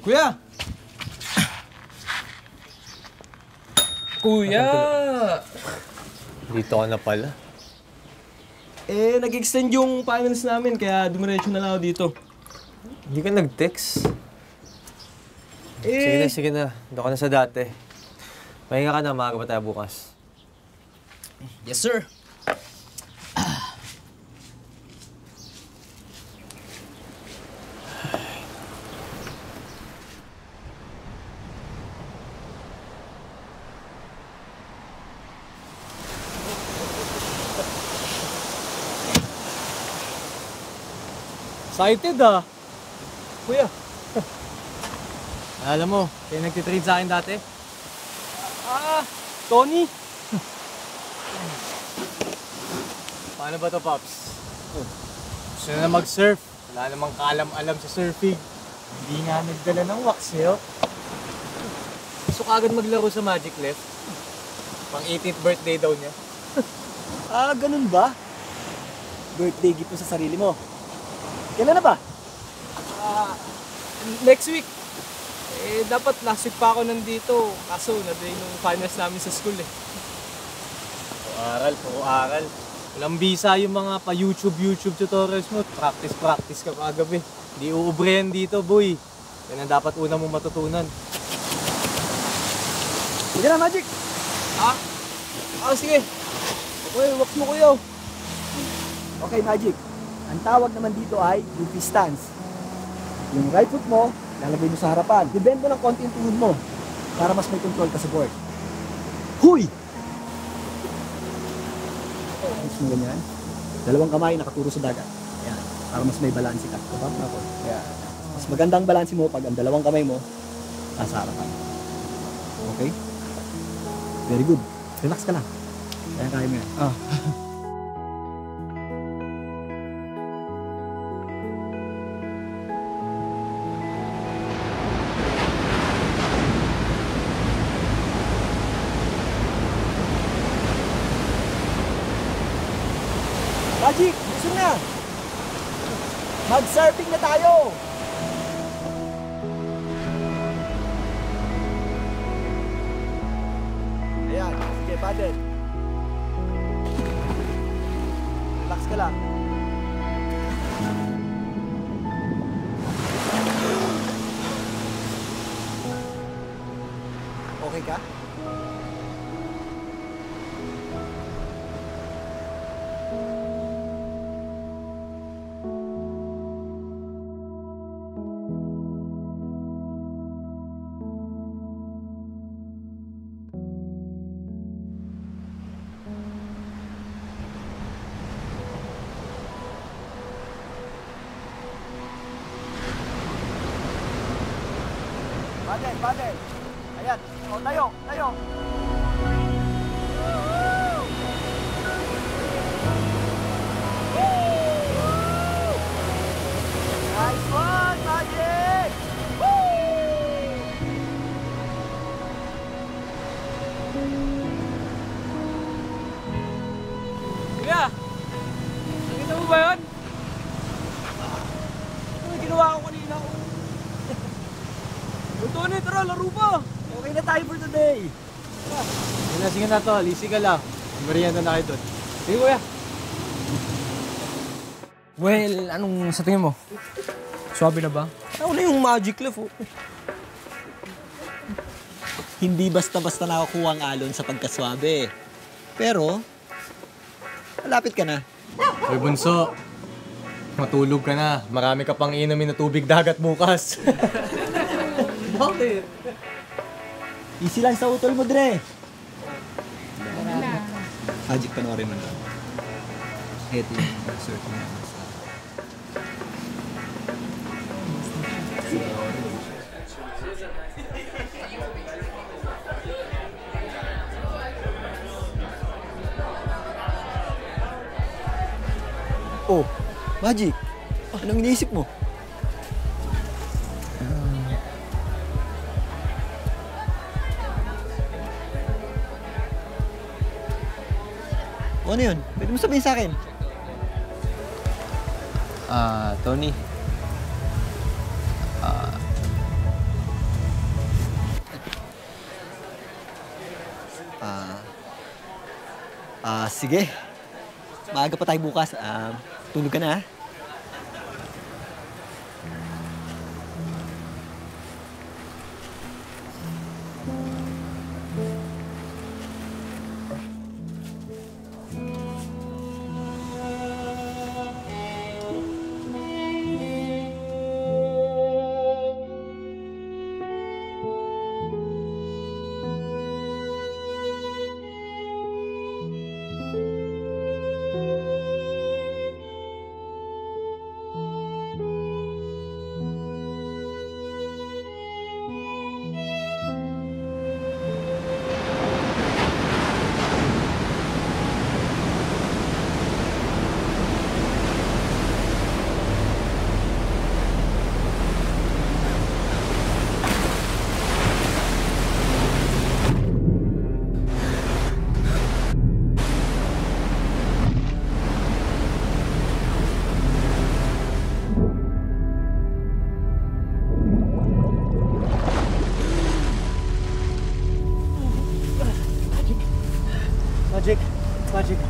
Kuya! Kuya! Dito ka na pala. Eh, nag-extend yung finals namin, kaya dumiretso na lang ako dito. Hindi ka nag-text. Eh... Sige na. Doon ka na sa dati. Pahinga ka na, maaga pa tayo bukas. Yes, sir. Excited ah! Kuya! Alam mo, kayo nagtitrade sa akin dati? Tony! Paano ba to, Pops? Gusto na mag-surf. Wala namang kaalam-alam sa surfing. Hindi nga nagdala ng wax, eh. Gusto ka agad maglaro sa Magic Left. Pang 18th birthday daw niya. Ganun ba? Birthday gift mo sa sarili mo. Kailan na ba? Next week. Eh, dapat last week pa ako nandito. Kaso, na-delay nung finals namin sa school eh. Puro aral. Walang bisa yung mga pa-YouTube tutorials mo. Practice ka kagabi. Hindi uubrehan dito, boy. Yan ang dapat una mong matutunan. Sige na, Magic! Sige. Okay, wax mo kuya. Okay, Magic. Ang tawag naman dito ay goofy stance. Yung right foot mo, lalagay mo sa harapan. I-bend mo ng konti yung tuhod mo para mas may control ka sa board. Huy! Ayos mo ganyan. Dalawang kamay nakaturo sa dagat. Ayan. Para mas may balanse ka. Kapag ako. Ayan. Mas magandang balanse mo pag ang dalawang kamay mo nasa harapan. Okay? Very good. Relax ka lang. Kaya mo yan. Magic, gusto na! Mag-surfing na tayo! Ayan, sige, paddle. Relax ka lang. Okay ka? Paddle. Ayan. O, tayo. Nice one, Magic! Kuya! Nakita mo ba yun? Ito yung ginawa ko kanina. Tony, tara, laro pa! Okay na tayo for today. Sige na, tol. Easy ka lang. Merienda na kayo doon. Sige, kuya. Well, anong sa tingin mo? Swabe na ba? Ako na yung Magic Left, oh. Hindi basta-basta nakakuha ang alon sa pagkaswabe. Pero, malapit ka na. Hoy, Bunso. Matulog ka na. Marami ka pang inumin na tubig dagat bukas. Bakit? Easy lang sa utol mo, Dre. Magic, panoorin mo na. Ito yung surfing naman sa... Oh, Magic. Anong iniisip mo? Ano yun? Pwede mo sabihin sa akin? Tony. Sige. Maaga pa tayo bukas. Tulog ka na, ha?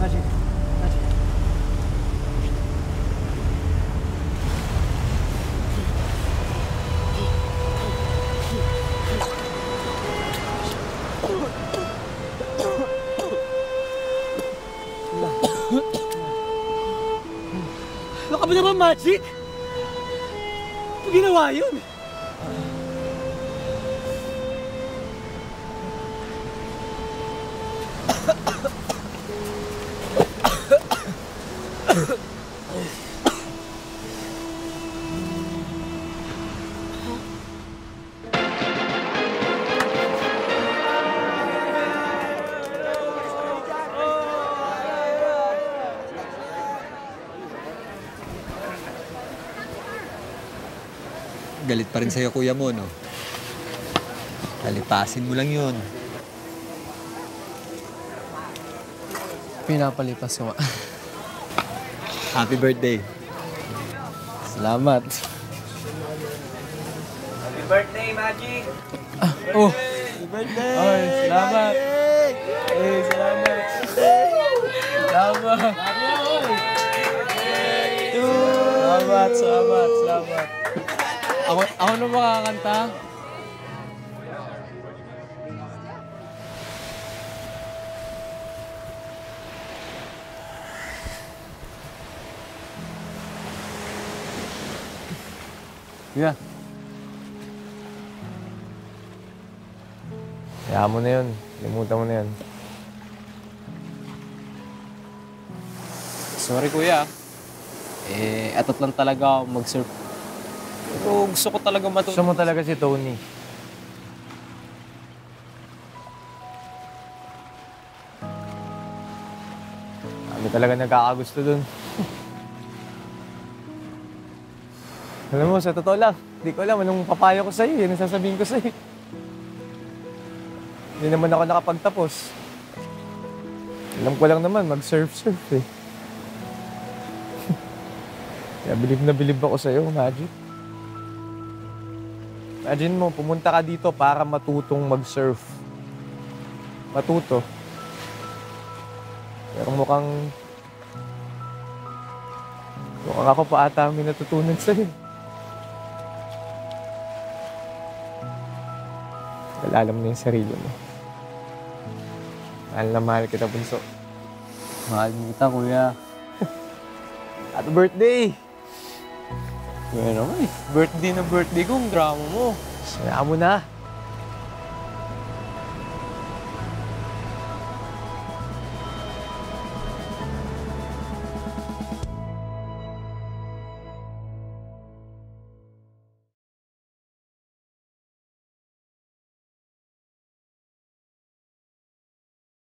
Magic. Ano ka ba naman, Magic? Ano ginawa yun? Galit pa rin sa'yo, kuya mo, no? Lalipasin mo lang yun. Pinapalipas ko. Happy birthday. Salamat. Happy birthday, Magic! Oh, Happy birthday! Ay, salamat. Salamat. Salamat. Ako na makakanta. Yeah. Kaya mo na yun. Limutan mo na yun. Sorry, kuya. Etot lang talaga ako mag-surf. Pero gusto ko talaga Gusto mo talaga si Tony. Kami talaga nagkakagusto dun. Alam mo, sa totoo lang, hindi ko alam anong papayo ko sa'yo. Yan ang sasabihin ko sa'yo. Hindi naman ako nakapagtapos. Alam ko lang naman, mag-surf-surf eh. Kaya bilib na bilib ako sa'yo, Magic. Imagine mo, pumunta ka dito para matutong mag-surf. Matuto. Pero mukhang ako pa ata may natutunan sa'yo. Alam mo na yung sarili mo. Mahal na mahal kita, bunso. Mahal mo kita, kuya. Happy birthday! Kuya naman eh. Birthday na birthday ko, ang drama mo. Sayaan mo na.